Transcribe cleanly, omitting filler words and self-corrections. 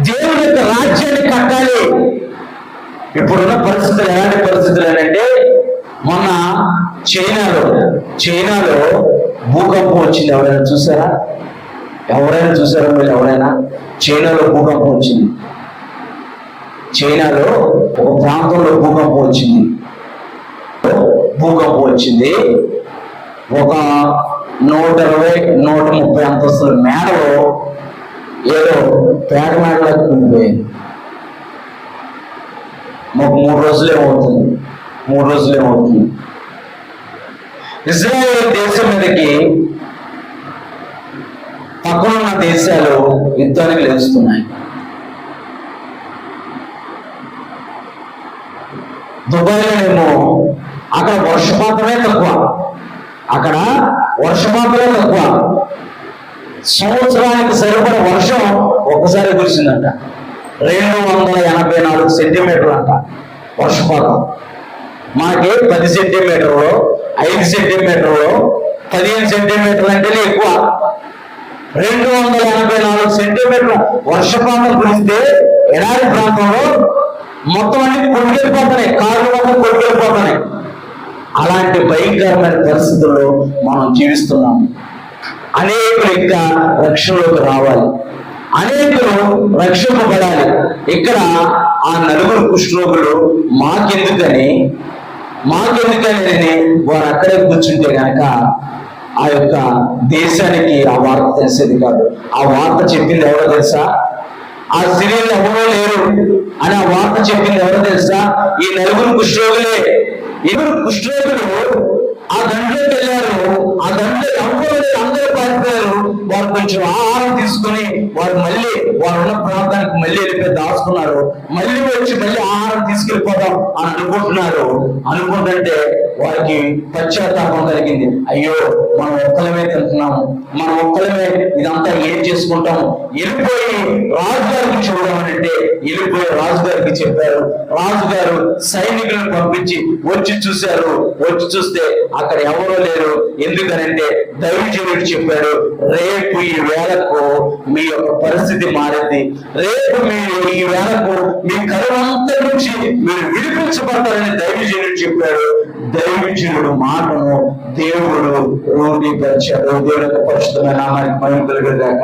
దేవుని యొక్క రాజ్యాన్ని కట్టాలి. ఇప్పుడున్న పరిస్థితులు ఎలాంటి పరిస్థితులు అంటే, మొన్న చైనాలో భూకంపం వచ్చింది. ఎవరైనా చూసారా? మీరు ఎవరైనా? చైనాలో భూకంపం వచ్చింది. చైనాలో ఒక ప్రాంతంలో భూకంపం వచ్చింది. ఒక 120-130 అంతస్తుల మేడలో ఏదో పేడ మేడలకు ఉండిపోయింది. మాకు 3 రోజులేమవుతుంది. ఇజ్రాయేల్ దేశం మీదకి పక్కనున్న దేశాలు యుద్ధానికి లేస్తున్నాయి. దుబాయ్లోనేమో అక్కడ వర్షపాతమే తక్కువ. సంవత్సరానికి సరిపడ వర్షం ఒక్కసారి కురిసిందంట. 284 సెంటీమీటర్లు అంట వర్షపాతం. మనకి 10 సెంటీమీటర్లు, 5 సెంటీమీటర్లు, 15 సెంటీమీటర్లు అంటేనే ఎక్కువ. 284 సెంటీమీటర్ల వర్షపాతం కురిస్తే ఎడారి ప్రాంతంలో మొత్తం అన్ని కొట్టుకెళ్ళిపోతున్నాయి, కార్లు మొత్తం కొట్టుకెళ్ళిపోతున్నాయి. అలాంటి భయంకరమైన పరిస్థితుల్లో మనం జీవిస్తున్నాము. అనేకులు ఇంకా రక్షణలోకి రావాలి, అనేకులు రక్షింపబడాలి. ఇక్కడ ఆ 4 కుష్ఠరోగులు మాకెందుకని వారు అక్కడే కూర్చుంటే గనక ఆ యొక్క దేశానికి ఆ వార్త తెలిసేది కాదు. ఆ వార్త చెప్పింది ఎవరో తెలుసా? ఆ సిరియన్లు ఎవరో లేరు అని ఆ వార్త చెప్పింది ఎవరో తెలుసా? ఈ 4 కుష్ఠరోగులే. 4 కుష్ఠరోగులు ఆ దండలోకి వెళ్ళారు. ఆ దండలో అందరూ పారిపోయారు. వారు కొంచెం ఆహారం తీసుకుని వారు ఉన్న ప్రాంతానికి మళ్ళీ వెళ్ళిపోయి దాచుకున్నారు. మళ్ళీ ఆహారం తీసుకెళ్ళిపోదాం అని అనుకుంటుంటే వారికి పశ్చాత్తాపం కలిగింది. అయ్యో, మనం ఒక్కలమే తింటున్నాము, మనం ఒక్కలమే ఇదంతా ఏం చేసుకుంటాము, వెళ్ళిపోయి రాజుగారికి చూడమనంటే వెళ్ళిపోయి రాజుగారికి చెప్పారు. రాజుగారు సైనికులను పంపించి వచ్చి చూస్తే అక్కడ ఎవరో లేరు. ఎందుకనంటే దైవజనుడు చెప్పాడు, రేపు ఈ వేళకు మీ యొక్క పరిస్థితి మారింది. రేపు మీరు ఈ వేళకు మీ కరువంతా నుంచి మీరు విడిపించబడతారని దైవజనుడు చెప్పాడు. దైవజనుడు మాటను దేవుడు రూఢీపరిచాడు. దేవుడు యొక్క పరిశుద్ధమైన నామానికి మహిమ కలుగుగాక.